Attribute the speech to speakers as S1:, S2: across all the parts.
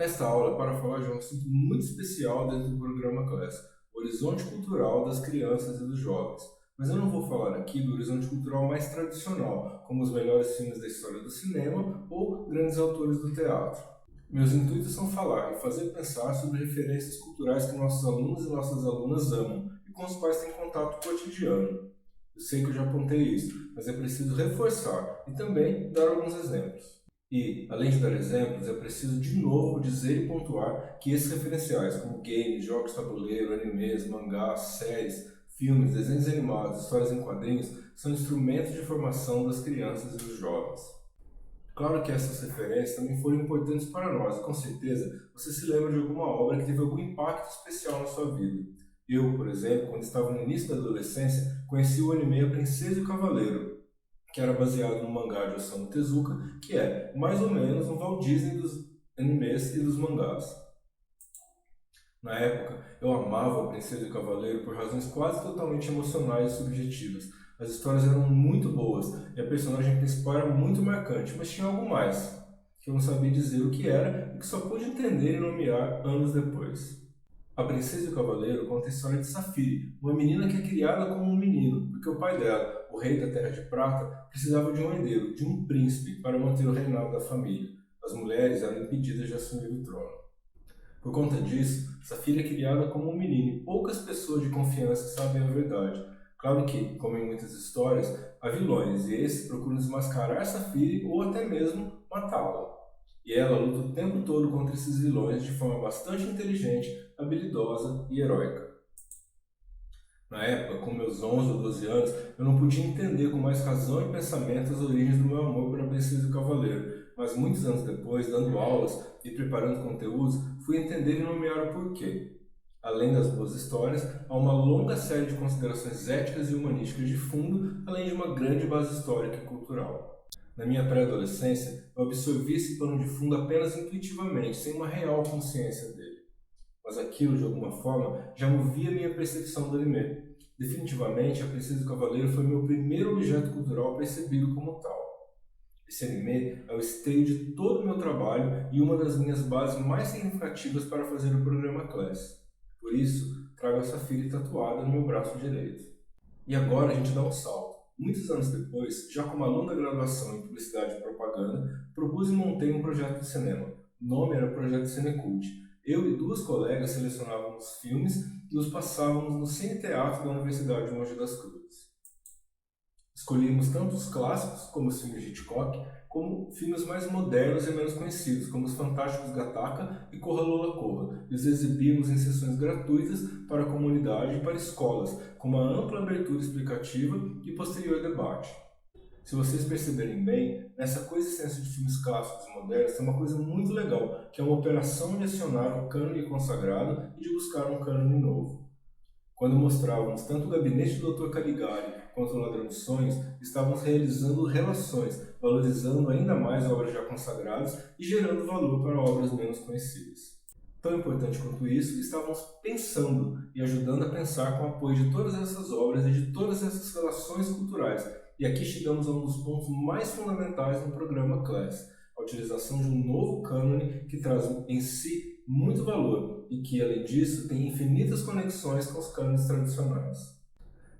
S1: Esta aula é para falar de um assunto muito especial dentro do programa Class, o horizonte cultural das crianças e dos jovens. Mas eu não vou falar aqui do horizonte cultural mais tradicional, como os melhores filmes da história do cinema ou grandes autores do teatro. Meus intuitos são falar e fazer pensar sobre referências culturais que nossos alunos e nossas alunas amam e com os quais têm contato cotidiano. Eu sei que eu já apontei isso, mas é preciso reforçar e também dar alguns exemplos. E, além de dar exemplos, é preciso de novo dizer e pontuar que esses referenciais, como games, jogos de tabuleiro, animes, mangás, séries, filmes, desenhos animados, histórias em quadrinhos, são instrumentos de formação das crianças e dos jovens. Claro que essas referências também foram importantes para nós, e com certeza você se lembra de alguma obra que teve algum impacto especial na sua vida. Eu, por exemplo, quando estava no início da adolescência, conheci o anime A Princesa e o Cavaleiro, que era baseado no mangá de Osamu Tezuka, que é mais ou menos um Walt Disney dos animes e dos mangás. Na época, eu amava A Princesa e o Cavaleiro por razões quase totalmente emocionais e subjetivas. As histórias eram muito boas e a personagem principal era muito marcante, mas tinha algo mais, que eu não sabia dizer o que era e que só pude entender e nomear anos depois. A Princesa e o Cavaleiro conta a história de Safire, uma menina que é criada como um menino, porque o pai dela, o rei da Terra de Prata, precisava de um herdeiro, de um príncipe, para manter o reinado da família. As mulheres eram impedidas de assumir o trono. Por conta disso, Safire é criada como um menino e poucas pessoas de confiança sabem a verdade. Claro que, como em muitas histórias, há vilões e esses procuram desmascarar Safire ou até mesmo matá-la. E ela luta o tempo todo contra esses vilões de forma bastante inteligente, habilidosa e heróica. Na época, com meus 11 ou 12 anos, eu não podia entender com mais razão e pensamento as origens do meu amor pela Princesa e o Cavaleiro, mas muitos anos depois, dando aulas e preparando conteúdos, fui entender e nomear o porquê. Além das boas histórias, há uma longa série de considerações éticas e humanísticas de fundo, além de uma grande base histórica e cultural. Na minha pré-adolescência, eu absorvi esse pano de fundo apenas intuitivamente, sem uma real consciência dele. Mas aquilo, de alguma forma, já movia minha percepção do anime. Definitivamente, A Princesa e o Cavaleiro foi meu primeiro objeto cultural percebido como tal. Esse anime é o esteio de todo o meu trabalho e uma das minhas bases mais significativas para fazer o programa Class. Por isso, trago essa filha tatuada no meu braço direito. E agora a gente dá um salto. Muitos anos depois, já como aluno da graduação em Publicidade e Propaganda, propus e montei um projeto de cinema. O nome era Projeto Cinecult. Eu e duas colegas selecionávamos filmes e os passávamos no Cine Teatro da Universidade de Mogi das Cruzes. Escolhíamos tanto os clássicos, como os filmes de Hitchcock, como filmes mais modernos e menos conhecidos, como Os Fantásticos Gattaca e Corra Lola Corra, e os exibimos em sessões gratuitas para a comunidade e para escolas, com uma ampla abertura explicativa e posterior debate. Se vocês perceberem bem, nessa coexistência de filmes clássicos e modernos tem uma coisa muito legal, que é uma operação de acionar o cânone consagrado e de buscar um cânone novo. Quando mostrávamos tanto o Gabinete do Dr. Caligari quanto o Ladrão de Sonhos, estávamos realizando relações, valorizando ainda mais obras já consagradas e gerando valor para obras menos conhecidas. Tão importante quanto isso, estávamos pensando e ajudando a pensar com o apoio de todas essas obras e de todas essas relações culturais. E aqui chegamos a um dos pontos mais fundamentais no programa Class, a utilização de um novo cânone que traz em si muito valor e que, além disso, tem infinitas conexões com os cânones tradicionais.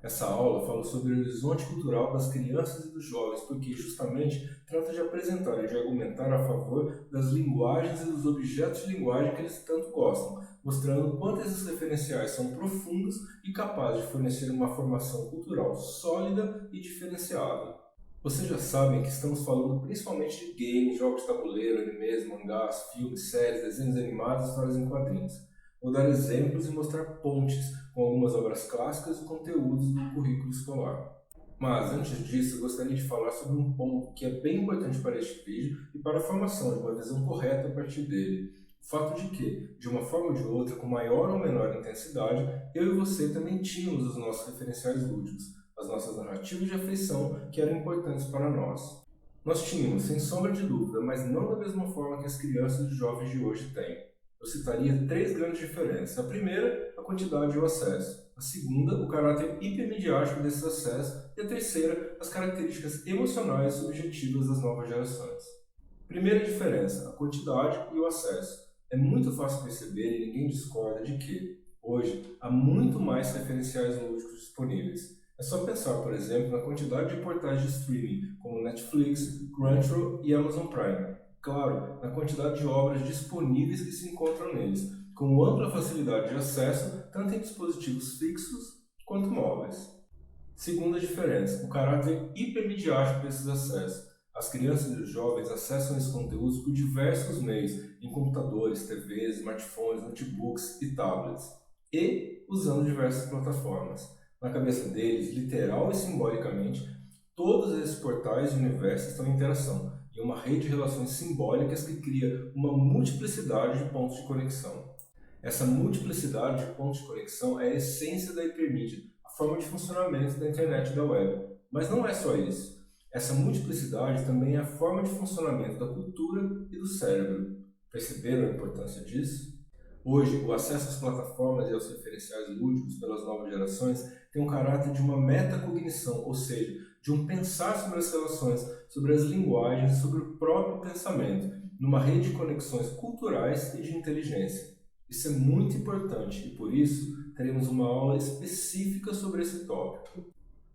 S1: Essa aula fala sobre o horizonte cultural das crianças e dos jovens, porque justamente trata de apresentar e de argumentar a favor das linguagens e dos objetos de linguagem que eles tanto gostam, mostrando quanto esses referenciais são profundos e capazes de fornecer uma formação cultural sólida e diferenciada. Vocês já sabem que estamos falando principalmente de games, jogos de tabuleiro, animes, mangás, filmes, séries, desenhos animados e histórias em quadrinhos. Vou dar exemplos e mostrar pontes com algumas obras clássicas e conteúdos do currículo escolar. Mas, antes disso, eu gostaria de falar sobre um ponto que é bem importante para este vídeo e para a formação de uma visão correta a partir dele. O fato de que, de uma forma ou de outra, com maior ou menor intensidade, eu e você também tínhamos os nossos referenciais lúdicos, as nossas narrativas de afeição que eram importantes para nós. Nós tínhamos, sem sombra de dúvida, mas não da mesma forma que as crianças e os jovens de hoje têm. Eu citaria três grandes diferenças. A primeira, a quantidade e o acesso. A segunda, o caráter hipermediático desses acessos. E a terceira, as características emocionais e subjetivas das novas gerações. Primeira diferença, a quantidade e o acesso. É muito fácil perceber e ninguém discorda de que, hoje, há muito mais referenciais lúdicos disponíveis. É só pensar, por exemplo, na quantidade de portais de streaming, como Netflix, Crunchyroll e Amazon Prime. Claro, na quantidade de obras disponíveis que se encontram neles, com ampla facilidade de acesso, tanto em dispositivos fixos quanto móveis. Segunda diferença, o caráter hipermediático desses acessos. As crianças e os jovens acessam esses conteúdos por diversos meios, em computadores, TVs, smartphones, notebooks e tablets, e usando diversas plataformas. Na cabeça deles, literal e simbolicamente, todos esses portais e universos estão em interação, em uma rede de relações simbólicas que cria uma multiplicidade de pontos de conexão. Essa multiplicidade de pontos de conexão é a essência da hipermídia, a forma de funcionamento da internet e da web. Mas não é só isso. Essa multiplicidade também é a forma de funcionamento da cultura e do cérebro. Perceberam a importância disso? Hoje, o acesso às plataformas e aos referenciais lúdicos pelas novas gerações tem um caráter de uma metacognição, ou seja, de um pensar sobre as relações, sobre as linguagens e sobre o próprio pensamento, numa rede de conexões culturais e de inteligência. Isso é muito importante e, por isso, teremos uma aula específica sobre esse tópico.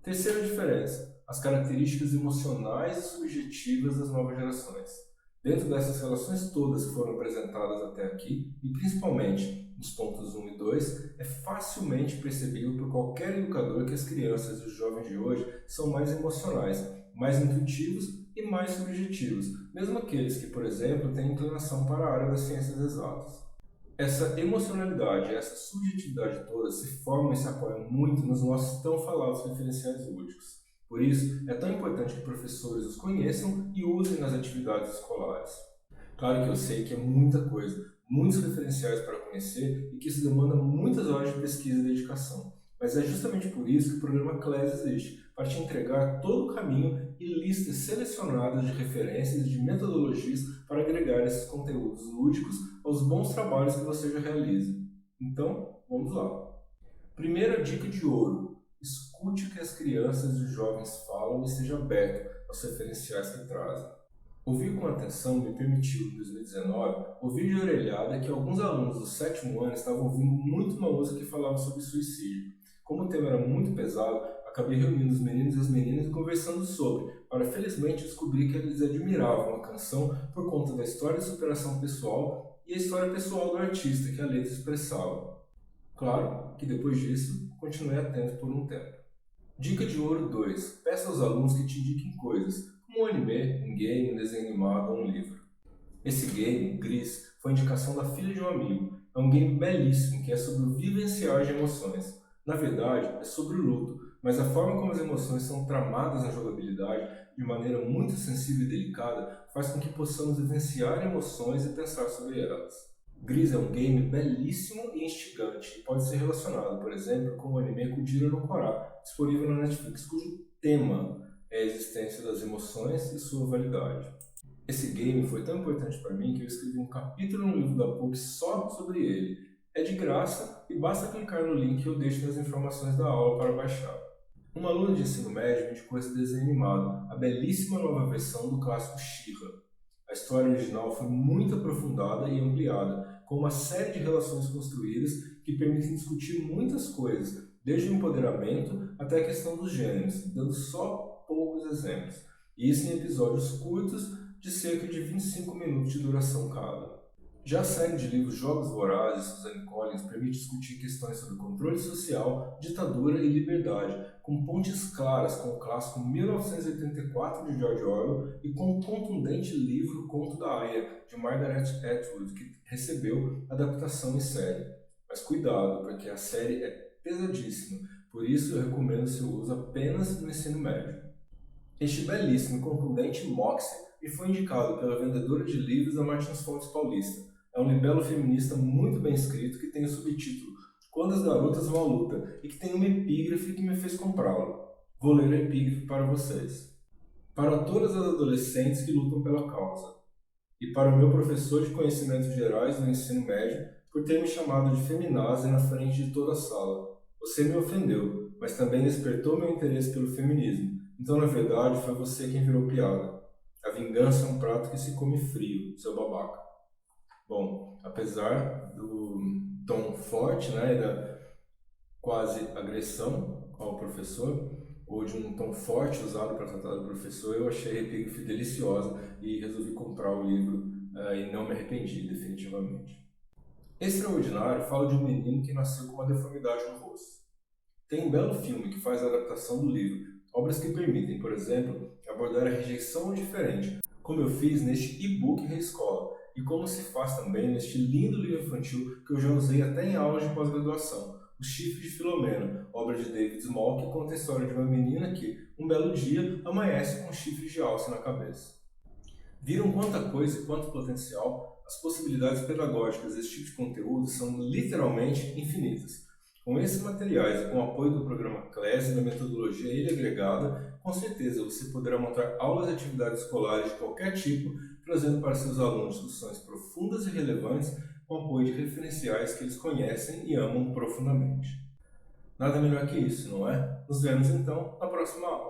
S1: Terceira diferença, as características emocionais e subjetivas das novas gerações. Dentro dessas relações todas que foram apresentadas até aqui, e principalmente nos pontos 1 e 2, é facilmente percebível por qualquer educador que as crianças e os jovens de hoje são mais emocionais, mais intuitivos e mais subjetivos, mesmo aqueles que, por exemplo, têm inclinação para a área das ciências exatas. Essa emocionalidade, essa subjetividade toda se formam e se apoiam muito nos nossos tão falados referenciais lúdicos. Por isso, é tão importante que professores os conheçam e usem nas atividades escolares. Claro que eu sei que é muita coisa, muitos referenciais para conhecer e que isso demanda muitas horas de pesquisa e dedicação. Mas é justamente por isso que o programa CLES existe, para te entregar todo o caminho e listas selecionadas de referências e de metodologias para agregar esses conteúdos lúdicos aos bons trabalhos que você já realiza. Então, vamos lá. Primeira dica de ouro: escute o que as crianças e os jovens falam e seja aberto aos referenciais que trazem. Ouvir com atenção me permitiu, em 2019, ouvir de orelhada que alguns alunos do sétimo ano estavam ouvindo muito uma música que falava sobre suicídio. Como o tema era muito pesado, acabei reunindo os meninos e as meninas e conversando sobre, para felizmente descobrir que eles admiravam a canção por conta da história de superação pessoal e a história pessoal do artista que a letra expressava. Claro que depois disso, continuei atento por um tempo. Dica de ouro 2. Peça aos alunos que te indiquem coisas, como um anime, um game, um desenho animado ou um livro. Esse game, Gris, foi indicação da filha de um amigo. É um game belíssimo que é sobre o vivenciar de emoções. Na verdade, é sobre o luto, mas a forma como as emoções são tramadas na jogabilidade de maneira muito sensível e delicada faz com que possamos vivenciar emoções e pensar sobre elas. Gris é um game belíssimo e instigante e pode ser relacionado, por exemplo, com o anime Kujiro no Kora, disponível na Netflix, cujo tema é a existência das emoções e sua validade. Esse game foi tão importante para mim que eu escrevi um capítulo no livro da PUC só sobre ele. É de graça e basta clicar no link que eu deixo nas informações da aula para baixar. Uma aluna de ensino médio me indicou esse desenho animado, a belíssima nova versão do clássico She-Ra. A história original foi muito aprofundada e ampliada, com uma série de relações construídas que permitem discutir muitas coisas, desde o empoderamento até a questão dos gêneros, dando só poucos exemplos. E isso em episódios curtos de cerca de 25 minutos de duração cada. Já a série de livros Jogos Vorazes, de Suzanne Collins, permite discutir questões sobre controle social, ditadura e liberdade, com pontes claras com o clássico 1984 de George Orwell e com o contundente livro Conto da Aia, de Margaret Atwood, que recebeu adaptação em série. Mas cuidado, porque a série é pesadíssima, por isso eu recomendo seu uso apenas no ensino médio. Este belíssimo e contundente Moxie me foi indicado pela vendedora de livros da Martins Fontes Paulista. É um libelo feminista muito bem escrito que tem o subtítulo Quando as Garotas Vão à Luta e que tem uma epígrafe que me fez comprá-lo. Vou ler a epígrafe para vocês. Para todas as adolescentes que lutam pela causa. E para o meu professor de Conhecimentos Gerais no ensino médio por ter me chamado de feminazi na frente de toda a sala. Você me ofendeu, mas também despertou meu interesse pelo feminismo. Então, na verdade, foi você quem virou piada. A vingança é um prato que se come frio, seu babaca. Bom, apesar do tom forte, né, e da quase agressão ao professor, ou de um tom forte usado para tratar do professor, eu achei a epígrafe deliciosa e resolvi comprar o livro e não me arrependi, definitivamente. Extraordinário fala de um menino que nasceu com uma deformidade no rosto. Tem um belo filme que faz a adaptação do livro, obras que permitem, por exemplo, abordar a rejeição diferente, como eu fiz neste e-book Reescola, e como se faz também neste lindo livro infantil que eu já usei até em aulas de pós-graduação, Os Chifres de Filomena, obra de David Small, que conta a história de uma menina que, um belo dia, amanhece com chifres de alce na cabeça. Viram quanta coisa e quanto potencial? As possibilidades pedagógicas desse tipo de conteúdo são literalmente infinitas. Com esses materiais e com o apoio do programa CLES e da metodologia Ilha Agregada, com certeza você poderá montar aulas e atividades escolares de qualquer tipo, trazendo para seus alunos discussões profundas e relevantes com apoio de referenciais que eles conhecem e amam profundamente. Nada melhor que isso, não é? Nos vemos então na próxima aula.